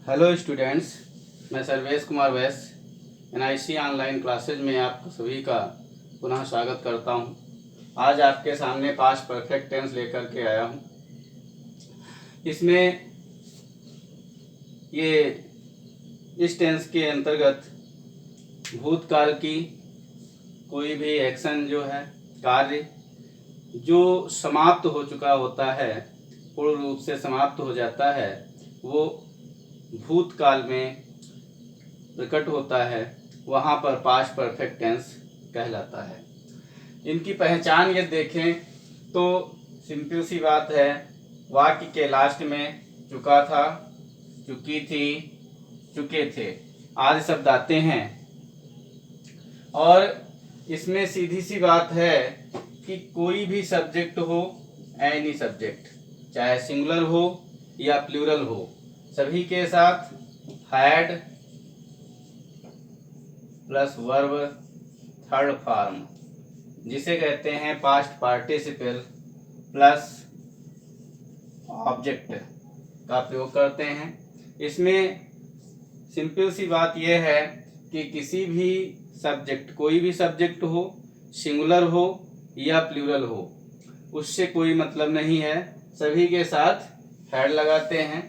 Hello students, मैं सर्वेश कुमार वैस NIC online classes में आप सभी का पुनः स्वागत करता हूं। आज आपके सामने पास्ट परफेक्ट टेंस लेकर के आया हूं। इसमें ये इस टेंस के अंतर्गत भूतकाल की कोई भी एक्शन जो है, कार्य जो समाप्त हो चुका होता है, पूर्ण रूप से समाप्त हो जाता है, वो भूतकाल में प्रकट होता है, वहाँ पर पास्ट परफेक्ट टेंस कहलाता है। इनकी पहचान ये देखें तो सिंपल सी बात है, वाक्य के लास्ट में चुका था, चुकी थी, चुके थे आदि शब्द आते हैं और इसमें सीधी सी बात है कि कोई भी सब्जेक्ट हो, एनी सब्जेक्ट, चाहे सिंगुलर हो या प्लूरल हो, सभी के साथ had plus verb third form, जिसे कहते हैं पास्ट पार्टिसिपल प्लस ऑब्जेक्ट का प्रयोग करते हैं। इसमें सिंपल सी बात यह है कि किसी भी सब्जेक्ट, कोई भी सब्जेक्ट हो, सिंगुलर हो या प्लूरल हो, उससे कोई मतलब नहीं है, सभी के साथ हैड लगाते हैं।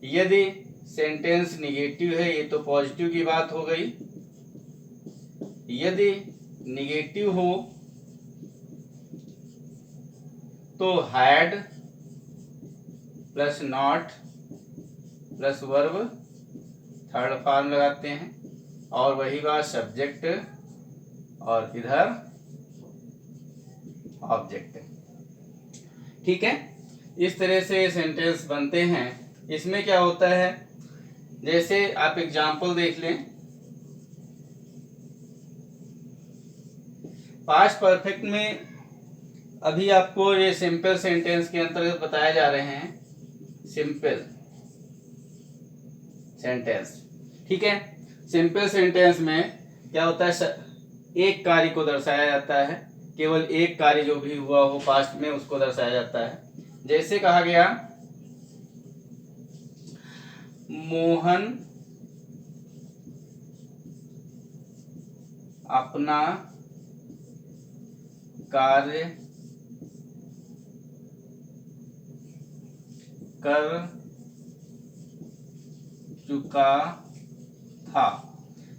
यदि सेंटेंस निगेटिव है, ये तो पॉजिटिव की बात हो गई। यदि निगेटिव हो तो had plus not plus verb third form लगाते हैं और वही बात सब्जेक्ट और इधर ऑब्जेक्ट। ठीक है, इस तरह से सेंटेंस बनते हैं। इसमें क्या होता है, जैसे आप एग्जाम्पल देख लें। पास्ट परफेक्ट में अभी आपको ये सिंपल सेंटेंस के अंतर्गत बताए जा रहे हैं, सिंपल सेंटेंस। ठीक है, सिंपल सेंटेंस में क्या होता है, एक कार्य को दर्शाया जाता है, केवल एक कार्य जो भी हुआ हो पास्ट में उसको दर्शाया जाता है। जैसे कहा गया, मोहन अपना कार्य कर चुका था।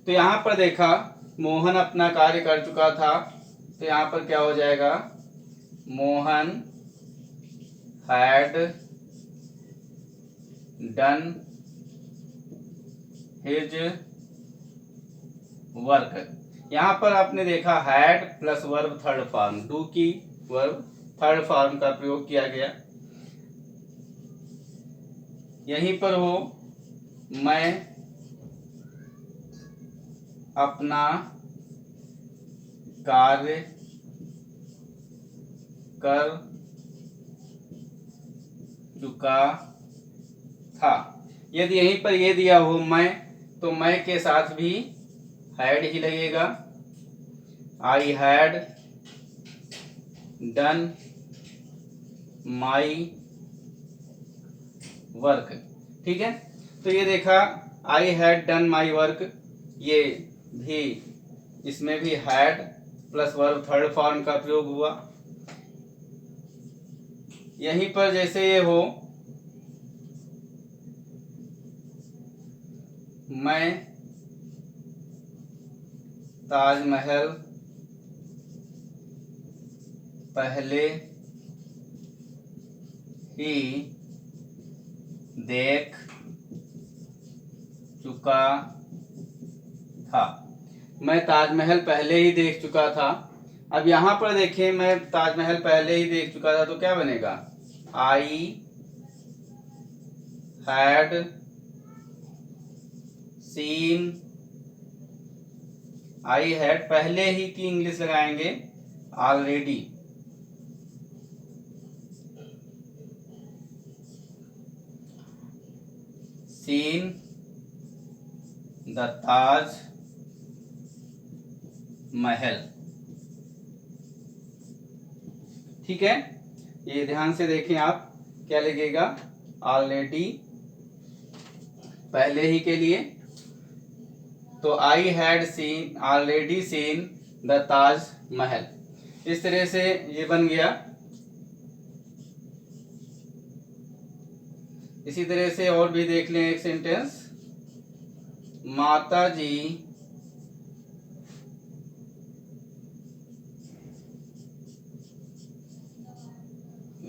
तो यहां पर देखा, मोहन अपना कार्य कर चुका था, तो यहां पर क्या हो जाएगा, Mohan had done his work. यहां पर आपने देखा had plus verb third form, do की वर्ब थर्ड फॉर्म का प्रयोग किया गया। यहीं पर हो, मैं अपना कार्य कर चुका था। यदि यहीं पर ये दिया हो मैं, तो मैं के साथ भी हैड ही लगेगा। I had done my work. ठीक है, तो ये देखा, I had done my work, ये भी, इसमें भी had plus verb third form का प्रयोग हुआ। यहीं पर जैसे ये हो, मैं ताजमहल पहले ही देख चुका था। मैं ताजमहल पहले ही देख चुका था। अब यहां पर देखें, मैं ताजमहल पहले ही देख चुका था, तो क्या बनेगा, आई हैड सीन। आई हैड पहले ही की इंग्लिश लगाएंगे ऑलरेडी। सीन द ताज महल। ठीक है, ये ध्यान से देखें आप, क्या लगेगा, ऑलरेडी पहले ही के लिए, तो I had seen already seen the Taj Mahal. इस तरह से ये बन गया। इसी तरह से और भी देख लें एक सेंटेंस, माता जी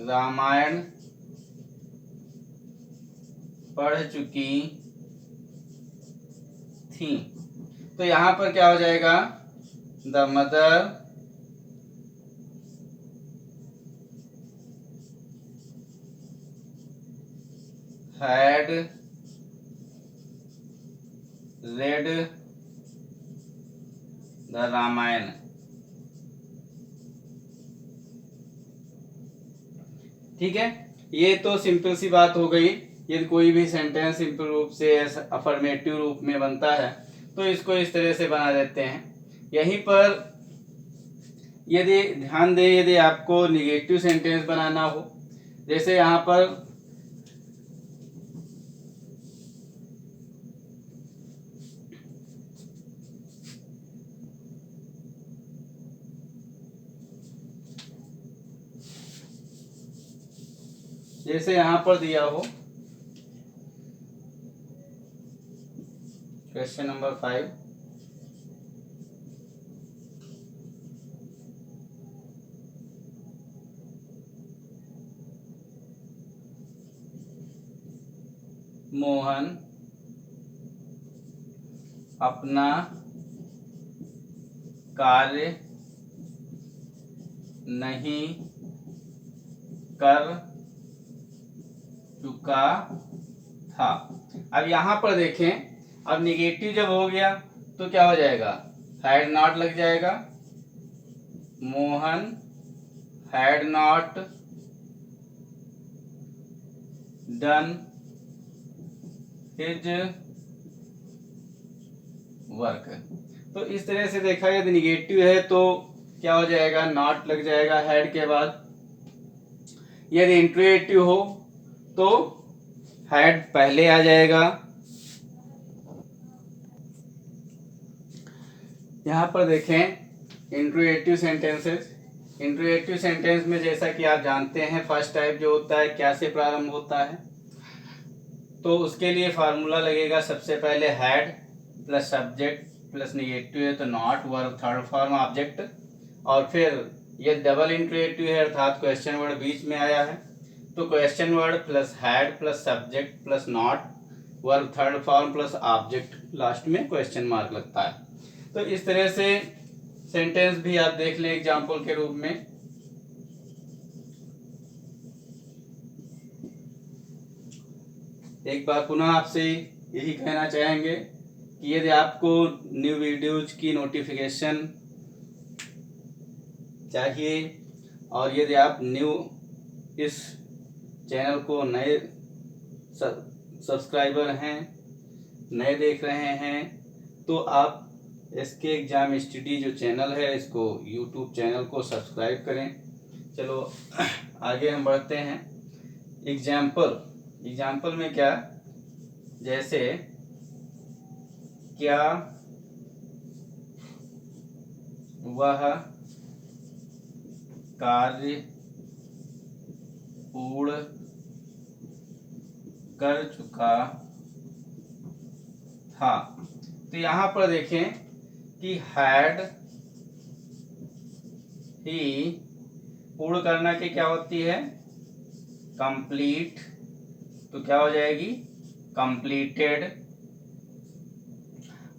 रामायण पढ़ चुकी थी। तो यहां पर क्या हो जाएगा, the mother had read the Ramayana. ठीक है, ये तो सिंपल सी बात हो गई। यदि कोई भी सेंटेंस सिंपल रूप से अफर्मेटिव रूप में बनता है तो इसको इस तरह से बना देते हैं। यहीं पर यदि ध्यान दें, यदि आपको निगेटिव सेंटेंस बनाना हो, जैसे यहाँ पर जैसे यहाँ पर दिया हो क्वेश्चन नंबर 5, मोहन अपना कार्य नहीं कर चुका था। अब यहां पर देखें, अब निगेटिव जब हो गया तो क्या हो जाएगा, हैड नॉट लग जाएगा। Mohan had not done his work. तो इस तरह से देखा, यदि निगेटिव है तो क्या हो जाएगा, नॉट लग जाएगा हैड के बाद। यदि इंट्रोगेटिव हो तो हैड पहले आ जाएगा। यहां पर देखें इंट्रोगेटिव सेंटेंसेस। इंट्रोगेटिव सेंटेंस में जैसा कि आप जानते हैं, फर्स्ट टाइप जो होता है क्या से प्रारंभ होता है, तो उसके लिए फार्मूला लगेगा। सबसे पहले had plus subject plus negative है तो not, verb third form object, और फिर ये डबल इंट्रोगेटिव है अर्थात क्वेश्चन वर्ड बीच में आया है, तो question word plus had plus subject plus not, verb third form plus object, last में क्वेश्चन मार्क लगता है। तो इस तरह से सेंटेंस भी आप देख लें एग्जाम्पल के रूप में। एक बार पुनः आपसे यही कहना चाहेंगे कि यदि आपको न्यू वीडियोज की नोटिफिकेशन चाहिए और यदि आप न्यू इस चैनल को नए सब्सक्राइबर हैं, नए देख रहे हैं, तो आप SK एग्जाम स्टडी जो चैनल है इसको यूट्यूब चैनल को सब्सक्राइब करें। चलो आगे हम बढ़ते हैं। एग्जाम्पल में क्या, जैसे क्या वह कार्य पूर्ण कर चुका था। तो यहां पर देखें कि हैड ही पूर्ण करना की क्या होती है, कंप्लीट, तो क्या हो जाएगी, कंप्लीटेड।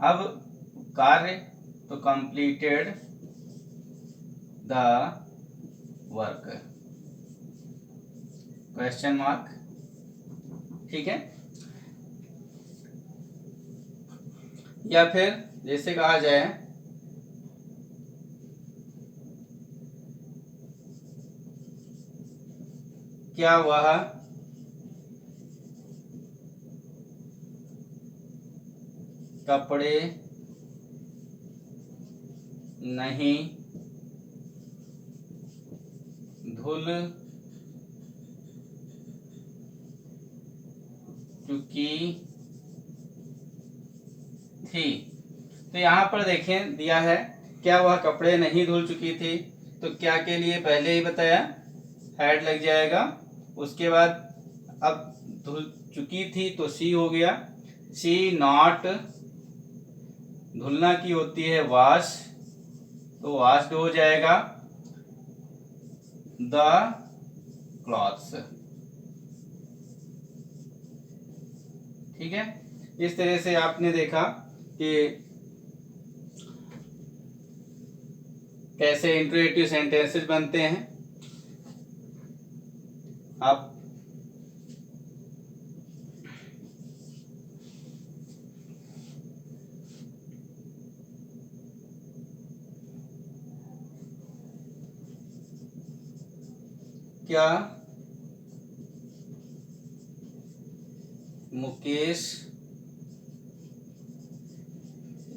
अब कार्य तो completed the work, question mark. ठीक है, या फिर जैसे कहा जाए क्या वह कपड़े नहीं धुल चुकी थी। तो यहाँ पर देखें दिया है, क्या वह कपड़े नहीं धुल चुकी थी, तो क्या के लिए पहले ही बताया हैड लग जाएगा। उसके बाद अब धुल चुकी थी तो सी हो गया, सी नॉट, धुलना की होती है वॉश, तो वॉश्ड हो जाएगा द क्लॉथ्स। ठीक है, इस तरह से आपने देखा कि कैसे इंट्रोगेटिव सेंटेंसेस बनते हैं। आप क्या मुकेश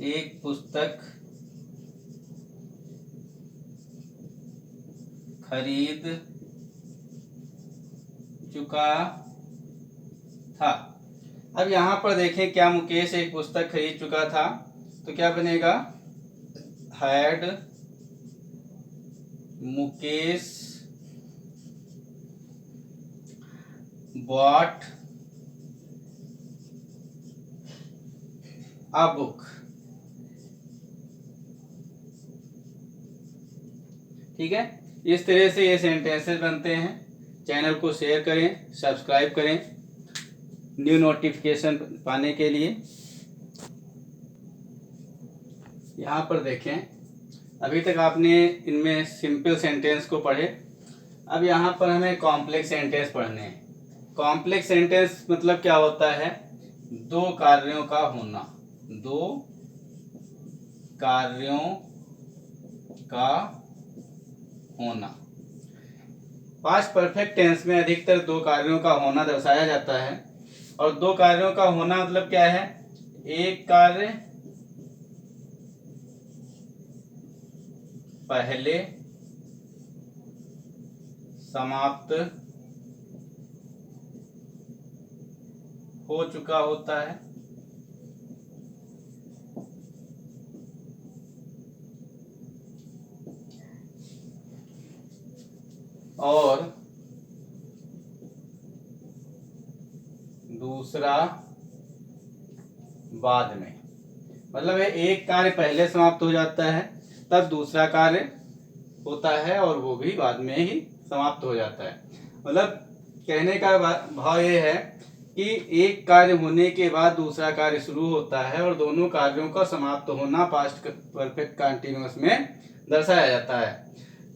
एक पुस्तक खरीद चुका था। अब यहाँ पर देखें, क्या मुकेश एक पुस्तक खरीद चुका था, तो क्या बनेगा, had Mukesh bought a book. ठीक है, इस तरह से ये सेंटेंसेस बनते हैं। चैनल को शेयर करें, सब्सक्राइब करें न्यू नोटिफिकेशन पाने के लिए। यहाँ पर देखें, अभी तक आपने इनमें सिंपल सेंटेंस को पढ़े, अब यहाँ पर हमें कॉम्प्लेक्स सेंटेंस पढ़ने हैं। कॉम्प्लेक्स सेंटेंस मतलब क्या होता है, दो कार्यों का होना, दो कार्यों का होना। पास्ट परफेक्ट टेंस में अधिकतर दो कार्यों का होना दर्शाया जाता है। और दो कार्यों का होना मतलब क्या है, एक कार्य पहले समाप्त हो चुका होता है, और दूसरा बाद में। मतलब है एक कार्य पहले समाप्त हो जाता है, तब दूसरा कार्य होता है और वो भी बाद में ही समाप्त हो जाता है। मतलब कहने का भाव ये है कि एक कार्य होने के बाद दूसरा कार्य शुरू होता है और दोनों कार्यों का समाप्त होना पास्ट परफेक्ट कंटीन्यूअस में दर्शाया जाता है।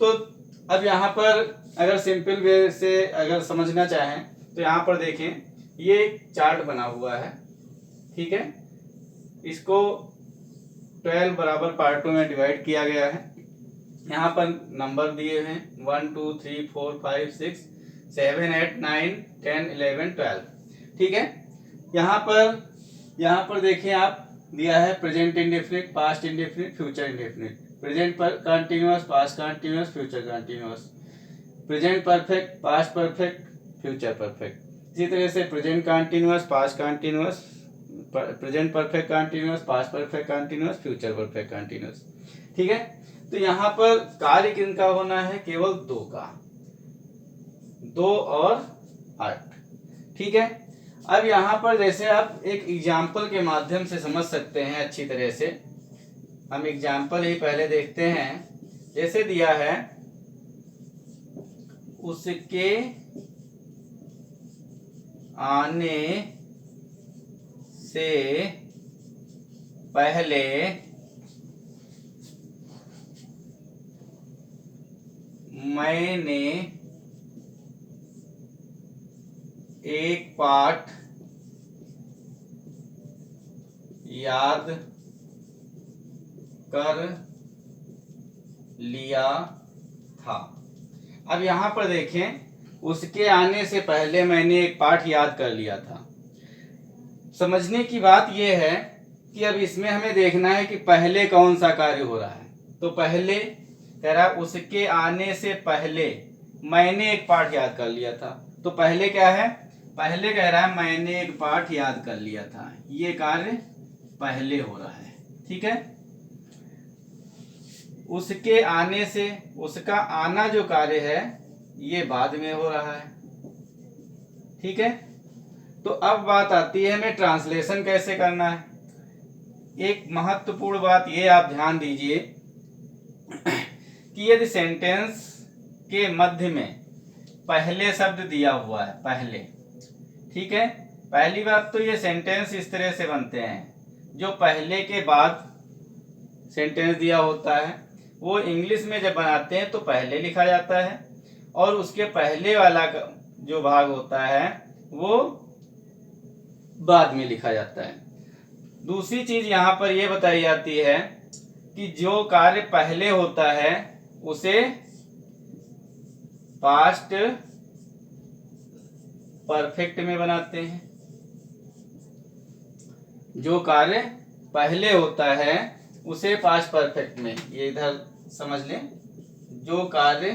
तो अब यहाँ पर अगर सिंपल वे से अगर समझना चाहें तो यहाँ पर देखें, ये एक चार्ट बना हुआ है। ठीक है, इसको 12 बराबर पार्टों में डिवाइड किया गया है। यहाँ पर नंबर दिए हैं 1 2 3 4 5 6 7 8 9 10 11 12। ठीक है, यहाँ पर देखिए आप दिया है present indefinite, past indefinite, future indefinite, present पर continuous, past continuous, future continuous, present perfect, past perfect, future perfect. इसी तरह से present continuous, past continuous, present perfect continuous, past perfect continuous, future perfect continuous. ठीक है, तो यहाँ पर कार्य किनका होना है, केवल दो का, 2 और 8। ठीक है, अब यहाँ पर जैसे आप एक एग्जाम्पल के माध्यम से समझ सकते हैं अच्छी तरह से। हम एग्जाम्पल ही पहले देखते हैं। जैसे दिया है, उसके आने से पहले मैंने एक पाठ याद कर लिया था। अब यहाँ पर देखें, उसके आने से पहले मैंने एक पाठ याद कर लिया था। समझने की बात यह है कि अब इसमें हमें देखना है कि पहले कौन सा कार्य हो रहा है। तो पहले कह रहा है उसके आने से पहले मैंने एक पाठ याद कर लिया था। तो पहले क्या है, पहले कह रहा है मैंने एक पाठ याद कर लिया था, ये कार्य पहले हो रहा है, ठीक है। उसके आने से, उसका आना जो कार्य है ये बाद में हो रहा है, ठीक है। तो अब बात आती है हमें ट्रांसलेशन कैसे करना है। एक महत्वपूर्ण बात ये आप ध्यान दीजिए कि यदि सेंटेंस के मध्य में पहले शब्द दिया हुआ है, पहले, ठीक है। पहली बात तो ये सेंटेंस इस तरह से बनते हैं, जो पहले के बाद सेंटेंस दिया होता है वो इंग्लिश में जब बनाते हैं तो पहले लिखा जाता है, और उसके पहले वाला जो भाग होता है वो बाद में लिखा जाता है। दूसरी चीज यहाँ पर यह बताई जाती है कि जो कार्य पहले होता है उसे पास्ट परफेक्ट में बनाते हैं। जो कार्य पहले होता है उसे पास्ट परफेक्ट में, ये इधर समझ लें, जो कार्य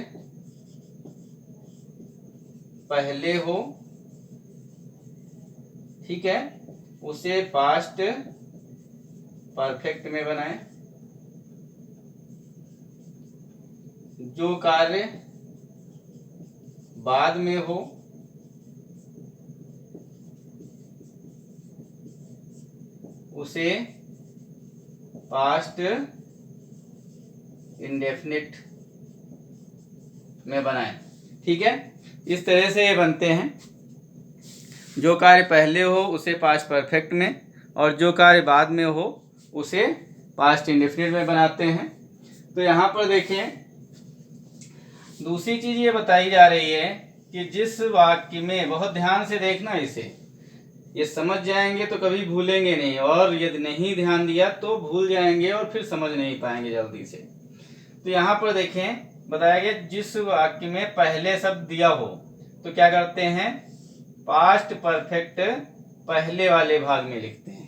पहले हो, ठीक है, उसे पास्ट परफेक्ट में बनाएं। जो कार्य बाद में हो उसे पास्ट इंडेफिनिट में बनाएं, ठीक है। इस तरह से ये बनते हैं। जो कार्य पहले हो उसे पास्ट परफेक्ट में, और जो कार्य बाद में हो उसे पास्ट इंडेफिनिट में बनाते हैं। तो यहाँ पर देखें, दूसरी चीज ये बताई जा रही है कि जिस वाक्य में, बहुत ध्यान से देखना इसे, ये समझ जाएंगे तो कभी भूलेंगे नहीं, और यदि नहीं ध्यान दिया तो भूल जाएंगे और फिर समझ नहीं पाएंगे जल्दी से। तो यहाँ पर देखें, बताया गया जिस वाक्य में पहले शब्द दिया हो तो क्या करते हैं, पास्ट परफेक्ट पहले वाले भाग में लिखते हैं।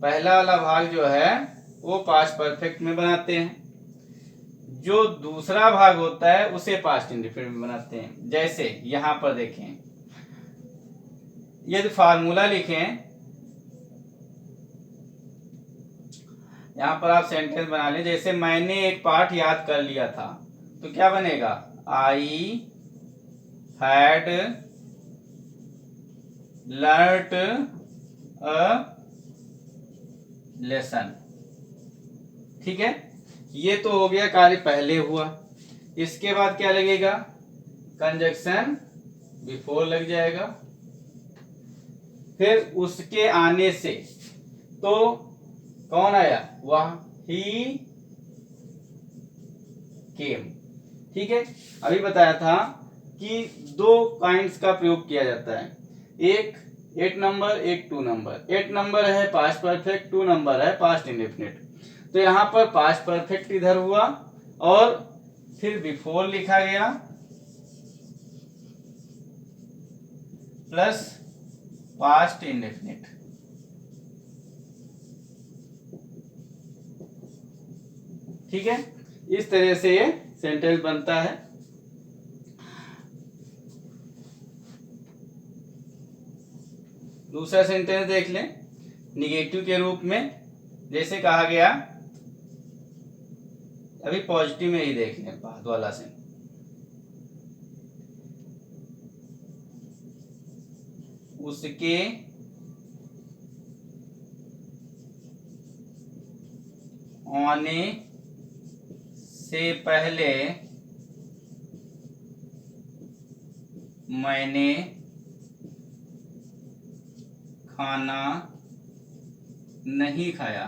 पहला वाला भाग जो है वो पास्ट परफेक्ट में बनाते हैं, जो दूसरा भाग होता है उसे पास्ट इंडेफिनिट में बनाते हैं। जैसे यहां पर देखें, यदि फार्मूला लिखें, यहां पर आप सेंटेंस बना लें, जैसे मैंने एक पाठ याद कर लिया था, तो क्या बनेगा, I had learned a lesson, ठीक है। ये तो हो गया कार्य पहले हुआ। इसके बाद क्या लगेगा, कंजक्शन बिफोर लग जाएगा। फिर उसके आने से तो कौन आया, वह, ही केम, ठीक है। अभी बताया था कि दो काइंड्स का प्रयोग किया जाता है, एक 8 नंबर, एक 2 नंबर। 8 नंबर है पास्ट परफेक्ट, 2 नंबर है पास्ट इंडेफिनिट। तो यहां पर पास्ट परफेक्ट इधर हुआ और फिर बिफोर लिखा गया प्लस पास्ट इंडेफिनिट, ठीक है। इस तरह से ये सेंटेंस बनता है। दूसरा सेंटेंस देख लें, निगेटिव के रूप में, जैसे कहा गया, अभी पॉजिटिव में ही देख लें, बाद वाला से, उसके आने से पहले मैंने खाना नहीं खाया।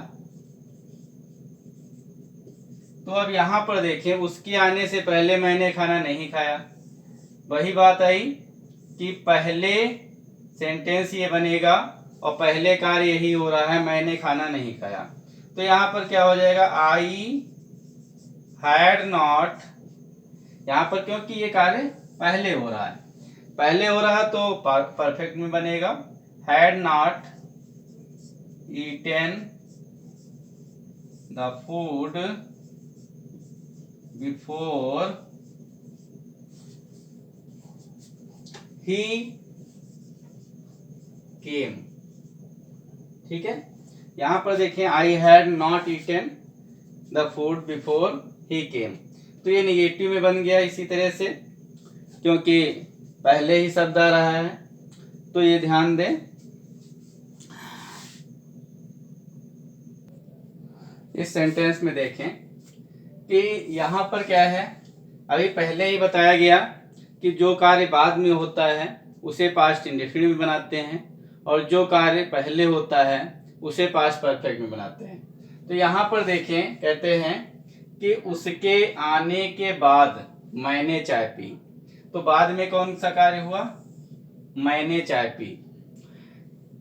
तो अब यहां पर देखें, उसके आने से पहले मैंने खाना नहीं खाया, वही बात आई कि पहले सेंटेंस ये बनेगा और पहले कार्य यही हो रहा है, मैंने खाना नहीं खाया। तो यहां पर क्या हो जाएगा, आई हैड नॉट, यहां पर क्योंकि ये कार्य पहले हो रहा है, पहले हो रहा तो परफेक्ट में बनेगा, had not eaten the food before he came, ठीक है। यहाँ पर देखें I had not eaten the food before he came, तो ये निगेटिव में बन गया इसी तरह से, क्योंकि पहले ही शब्द आ रहा है, तो ये ध्यान दें। इस सेंटेंस में देखें कि यहाँ पर क्या है, अभी पहले ही बताया गया कि जो कार्य बाद में होता है उसे पास्ट इंडेफिनिट में बनाते हैं, और जो कार्य पहले होता है उसे पास्ट परफेक्ट में बनाते हैं। तो यहाँ पर देखें, कहते हैं कि उसके आने के बाद मैंने चाय पी, तो बाद में कौन सा कार्य हुआ, मैंने चाय पी,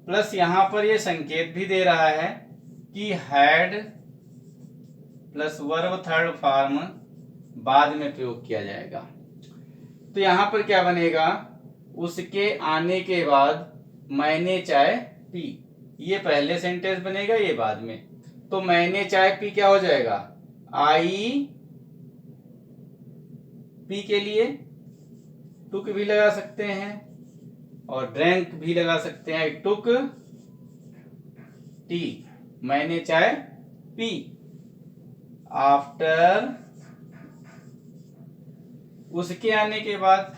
प्लस यहाँ पर ये संकेत भी दे रहा है कि had plus verb third form बाद में प्रयोग किया जाएगा। तो यहाँ पर क्या बनेगा, उसके आने के बाद मैंने चाय पी, ये पहले सेंटेंस बनेगा, ये बाद में। तो मैंने चाय पी क्या हो जाएगा, आई पी के लिए टुक भी लगा सकते हैं और ड्रैंक भी लगा सकते हैं, टुक टी, मैंने चाय पी। आफ्टर, उसके आने के बाद,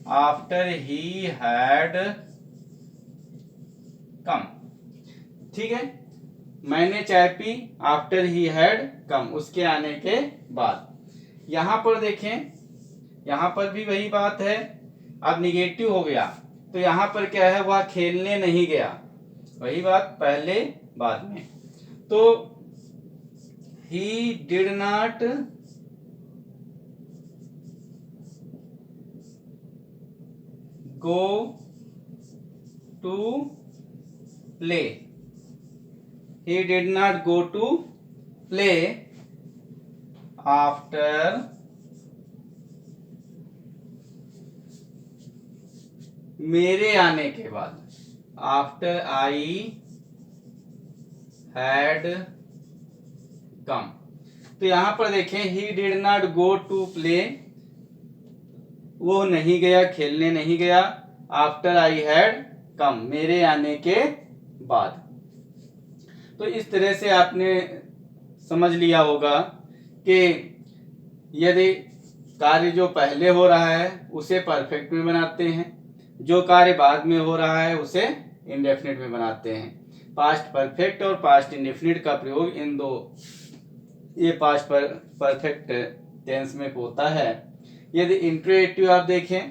आफ्टर ही हैड कम, ठीक है, मैंने चाय P after he had come, उसके आने के बाद। यहां पर देखें, यहां पर भी वही बात है, अब निगेटिव हो गया, तो यहां पर क्या है, वह खेलने नहीं गया, वही बात पहले बाद में। तो ही did not go to play, he did not go to play after मेरे आने के बाद, आफ्टर आई हैड कम। तो यहां पर देखें, he did not go to play, वो नहीं गया, खेलने नहीं गया, आफ्टर आई हैड कम, मेरे आने के बाद। तो इस तरह से आपने समझ लिया होगा कि यदि कार्य जो पहले हो रहा है उसे परफेक्ट में बनाते हैं, जो कार्य बाद में हो रहा है उसे इंडेफिनिट में बनाते हैं। पास्ट परफेक्ट और पास्ट इंडेफिनिट का प्रयोग इन दो, ये पास्ट परफेक्ट टेंस में होता है। यदि इंट्रोगेटिव आप देखें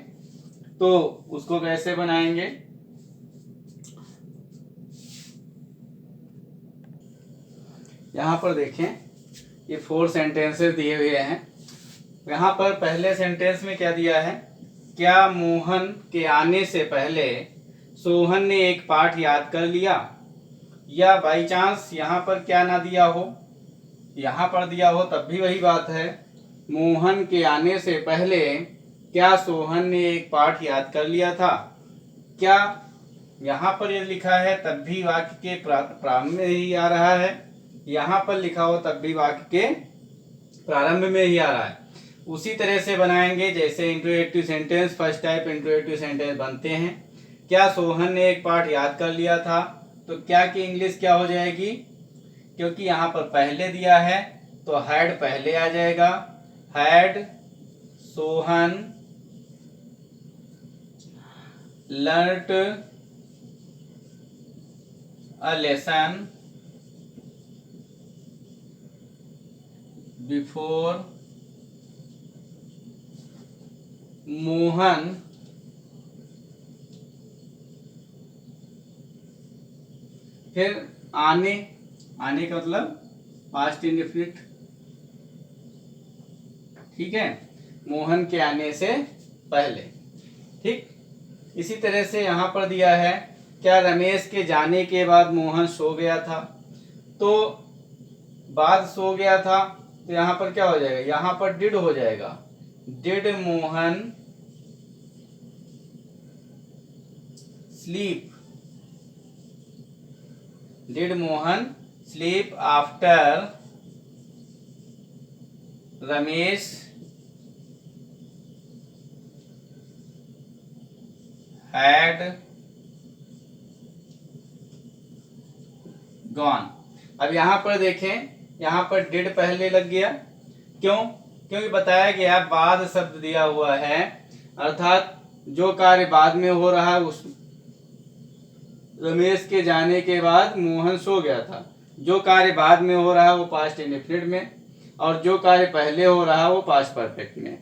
तो उसको कैसे बनाएंगे, यहां पर देखें, ये 4 सेंटेंसेस दिए हुए हैं। यहां पर पहले सेंटेंस में क्या दिया है, क्या मोहन के आने से पहले सोहन ने एक पाठ याद कर लिया, या बाई चांस यहां पर क्या ना दिया हो, यहां पर दिया हो तब भी वही बात है, मोहन के आने से पहले क्या सोहन ने एक पाठ याद कर लिया था। क्या यहां पर ये लिखा है तब भी वाक्य के प्रारंभ में ही आ रहा है, यहां पर लिखा हो तब भी वाक्य के प्रारंभ में ही आ रहा है। उसी तरह से बनाएंगे जैसे interrogative sentence, first type interrogative sentence बनते हैं। क्या सोहन ने एक पाठ याद कर लिया था, तो क्या की इंग्लिश क्या हो जाएगी, क्योंकि यहां पर पहले दिया है तो हैड पहले आ जाएगा, had Sohan learned a lesson before Mohan फिर आने, आने का मतलब पास्ट इंडेफिनिट, ठीक है, मोहन के आने से पहले, ठीक। इसी तरह से यहां पर दिया है, क्या रमेश के जाने के बाद मोहन सो गया था, तो बाद सो गया था, तो यहां पर क्या हो जाएगा, यहां पर डिड हो जाएगा, did Mohan sleep, did Mohan sleep after Ramesh had gone, अब यहाँ पर देखें, यहाँ पर डिड पहले लग गया। क्यों? क्योंकि बताया गया बाद शब्द दिया हुआ है, अर्थात जो कार्य बाद में हो रहा है उस रमेश के जाने के बाद मोहन सो गया था। जो कार्य बाद में हो रहा है वो पास्ट इंडेफिनिट में, और जो कार्य पहले हो रहा है वो पास्ट परफेक्ट में।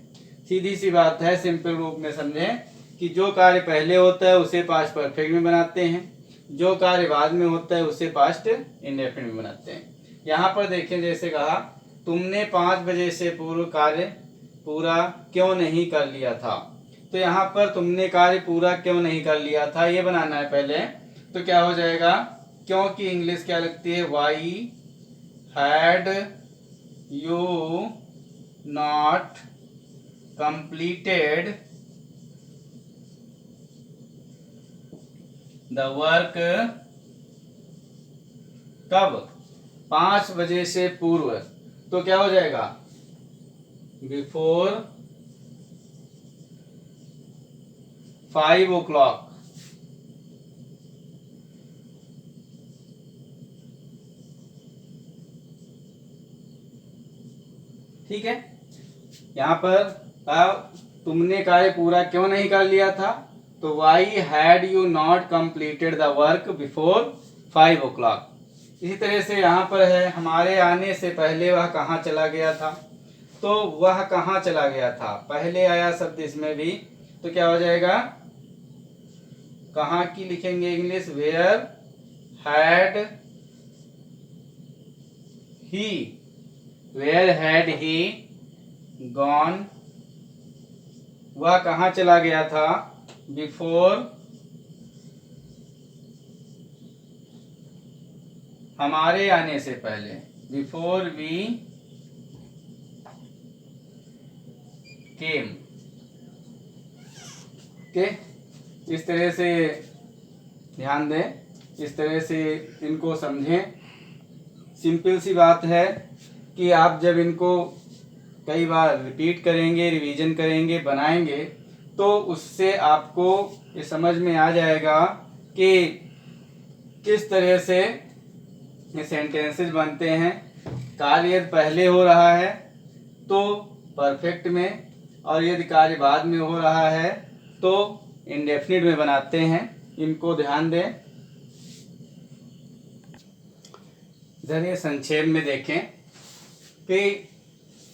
सीधी सी बात है, सिंपल रूप में समझें कि जो कार्य पहले होता है उसे पास्ट परफेक्ट में बनाते हैं, जो कार्य बाद में होता है उसे पास्ट इंडेफिनिट में बनाते हैं। यहाँ पर देखें, जैसे कहा तुमने 5 बजे से पूर्व कार्य पूरा क्यों नहीं कर लिया था। तो यहाँ पर तुमने कार्य पूरा क्यों नहीं कर लिया था ये बनाना है पहले। तो क्या हो जाएगा, क्योंकि इंग्लिश क्या लगती है, why had you not completed the work. कब? 5 बजे से पूर्व। तो क्या हो जाएगा, बिफोर 5 o'clock। ठीक है। यहाँ पर तुमने कार्य पूरा क्यों नहीं कर लिया था, तो why had you not completed the work before 5 o'clock। इसी तरह से यहाँ पर है, हमारे आने से पहले वह कहाँ चला गया था। तो वह कहाँ चला गया था, पहले आया शब्द इसमें भी, तो क्या हो जाएगा, कहाँ की लिखेंगे English, where had he, where had he gone, वह कहाँ चला गया था, बिफोर हमारे आने से पहले, बिफोर वी केम। ओके, इस तरह से ध्यान दें, इस तरह से इनको समझें। सिंपल सी बात है कि आप जब इनको कई बार रिपीट करेंगे, रिवीजन करेंगे, बनाएंगे, तो उससे आपको ये समझ में आ जाएगा कि किस तरह से ये सेंटेंसेस बनते हैं। कार्य यदि पहले हो रहा है तो परफेक्ट में, और यदि कार्य बाद में हो रहा है तो इंडेफिनिट में बनाते हैं। इनको ध्यान दें। जरिए संक्षेप में देखें कि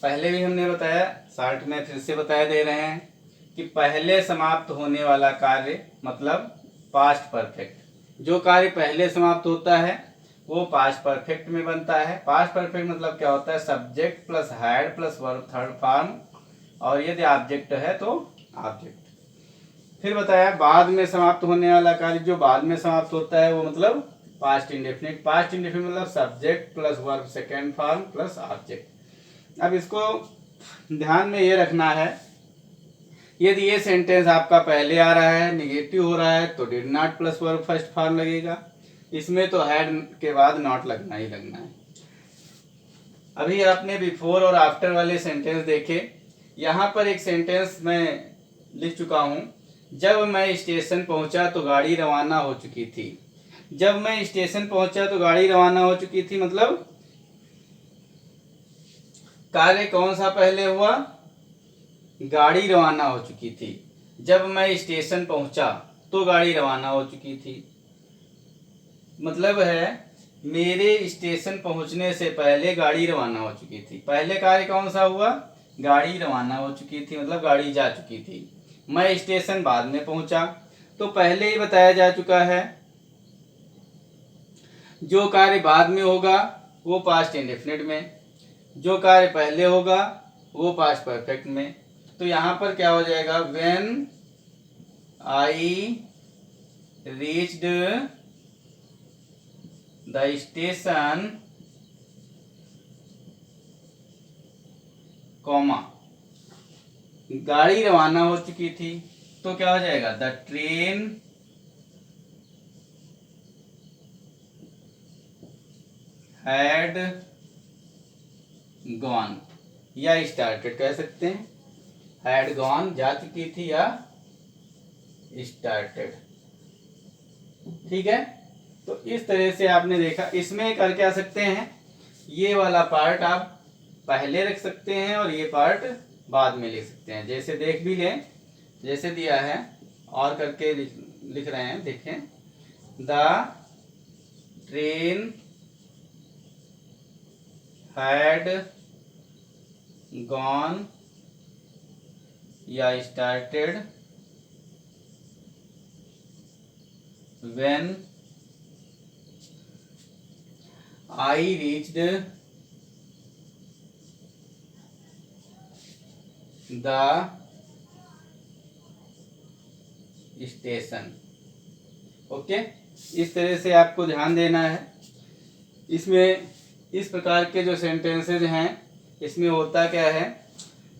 पहले भी हमने बताया, शॉर्ट में फिर से बताया दे रहे हैं कि पहले समाप्त होने वाला कार्य मतलब पास्ट परफेक्ट। जो कार्य पहले समाप्त होता है वो पास्ट परफेक्ट में बनता है। पास्ट परफेक्ट मतलब क्या होता है, subject plus had plus verb third form, और यदि ऑब्जेक्ट है तो ऑब्जेक्ट। फिर बताया बाद में समाप्त होने वाला कार्य जो बाद में समाप्त होता है वो मतलब पास्ट इंडेफिनिट। पास्ट इंडेफिनिट मतलब subject plus verb second form plus object. अब इसको ध्यान में ये रखना है, यदि ये सेंटेंस आपका पहले आ रहा है, निगेटिव हो रहा है, तो did not plus verb first form लगेगा। इसमें तो हैड के बाद नॉट लगना ही लगना है। अभी आपने बिफोर और आफ्टर वाले सेंटेंस देखे। यहाँ पर एक सेंटेंस मैं लिख चुका हूँ, जब मैं स्टेशन पहुंचा तो गाड़ी रवाना हो चुकी थी। जब मैं स्टेशन पहुंचा तो गाड़ी रवाना हो चुकी थी मतलब कार्य कौन सा पहले हुआ, गाड़ी रवाना हो चुकी थी। जब मैं स्टेशन पहुंचा तो गाड़ी रवाना हो चुकी थी, मतलब है मेरे स्टेशन पहुंचने से पहले गाड़ी रवाना हो चुकी थी। पहले कार्य कौन सा हुआ, गाड़ी रवाना हो चुकी थी, मतलब गाड़ी जा चुकी थी। मैं स्टेशन बाद में पहुंचा, तो पहले ही बताया जा चुका है जो कार्य बाद में होगा वो पास्ट इंडेफिनिट में, जो कार्य पहले होगा वो पास्ट परफेक्ट में। तो यहाँ पर क्या हो जाएगा, when I reached the station comma गाड़ी रवाना हो चुकी थी, तो क्या हो जाएगा, द ट्रेन हैड गॉन, या स्टार्टेड कह सकते हैं। हैड गॉन जा चुकी थी या स्टार्टेड। ठीक है। तो इस तरह से आपने देखा। इसमें कर क्या सकते हैं, ये वाला पार्ट आप पहले रख सकते हैं और ये पार्ट बाद में लिख सकते हैं। जैसे देख भी लें, जैसे दिया है और करके लिख रहे हैं, देखें। द ट्रेन हैड गॉन या started when I reached the station. Okay, इस तरह से आपको ध्यान देना है। इसमें इस प्रकार के जो सेंटेंसेज हैं, इसमें होता क्या है,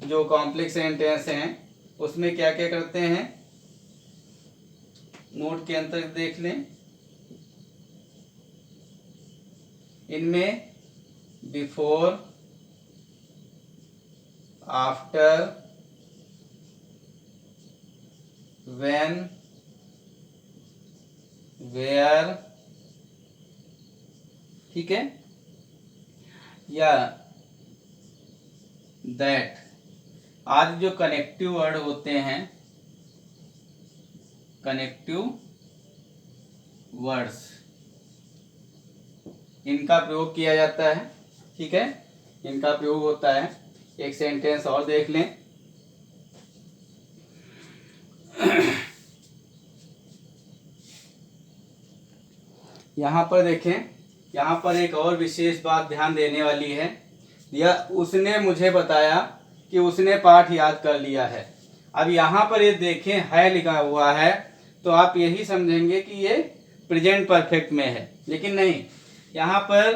जो कॉम्प्लेक्स सेंटेंस हैं उसमें क्या क्या करते हैं, नोट के अंतर देख लें। इनमें बिफोर, आफ्टर, व्हेन, वेयर, ठीक है, या दैट आदि जो कनेक्टिव वर्ड होते हैं, कनेक्टिव वर्ड्स, इनका प्रयोग किया जाता है। ठीक है, इनका प्रयोग होता है। एक सेंटेंस और देख लें। यहाँ पर देखें, यहाँ पर एक और विशेष बात ध्यान देने वाली है। यह उसने मुझे बताया कि उसने पाठ याद कर लिया है। अब यहाँ पर ये देखें, है लिखा हुआ है, तो आप यही समझेंगे कि ये प्रेजेंट परफेक्ट में है, लेकिन नहीं। यहाँ पर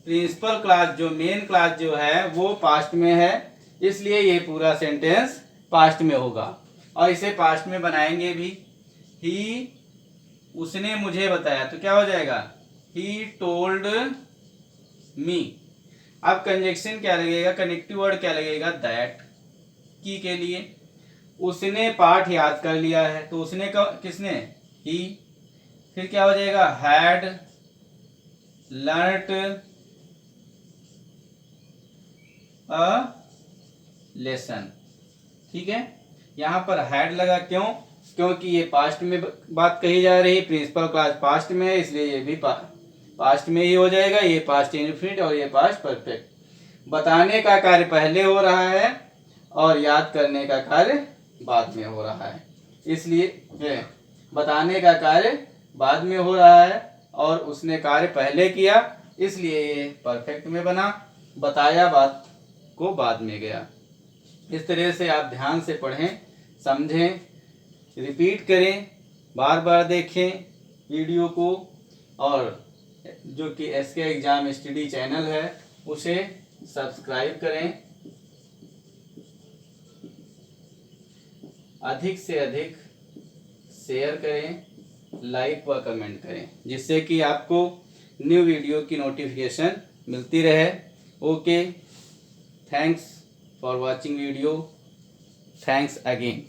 प्रिंसिपल क्लास, जो मेन क्लास जो है वो पास्ट में है, इसलिए ये पूरा सेंटेंस पास्ट में होगा और इसे पास्ट में बनाएंगे भी। ही, उसने मुझे बताया, तो क्या हो जाएगा, ही टोल्ड मी। अब कंजक्शन क्या लगेगा, कनेक्टिव वर्ड क्या लगेगा, दैट की के लिए। उसने पाठ याद कर लिया है, तो उसने का किसने, ही। फिर क्या हो जाएगा, हैड लर्नड अ लेसन। ठीक है, यहाँ पर हैड लगा, क्यों, क्योंकि ये पास्ट में बात कही जा रही है, प्रिंसिपल क्लास पास्ट में है, इसलिए ये भी पास्ट में ही हो जाएगा। ये पास्ट इंडेफिनिट और ये पास्ट परफेक्ट। बताने का कार्य पहले हो रहा है और याद करने का कार्य बाद में हो रहा है, इसलिए बताने का कार्य बाद में हो रहा है और उसने कार्य पहले किया, इसलिए ये परफेक्ट में बना। बताया बात को बाद में गया। इस तरह से आप ध्यान से पढ़ें, समझें, रिपीट करें, बार बार देखें वीडियो को, और जो कि एसके एग्जाम स्टडी चैनल है उसे सब्सक्राइब करें। अधिक से अधिक शेयर करें, लाइक व कमेंट करें, जिससे कि आपको न्यू वीडियो की नोटिफिकेशन मिलती रहे। Okay, thanks for watching video, thanks again.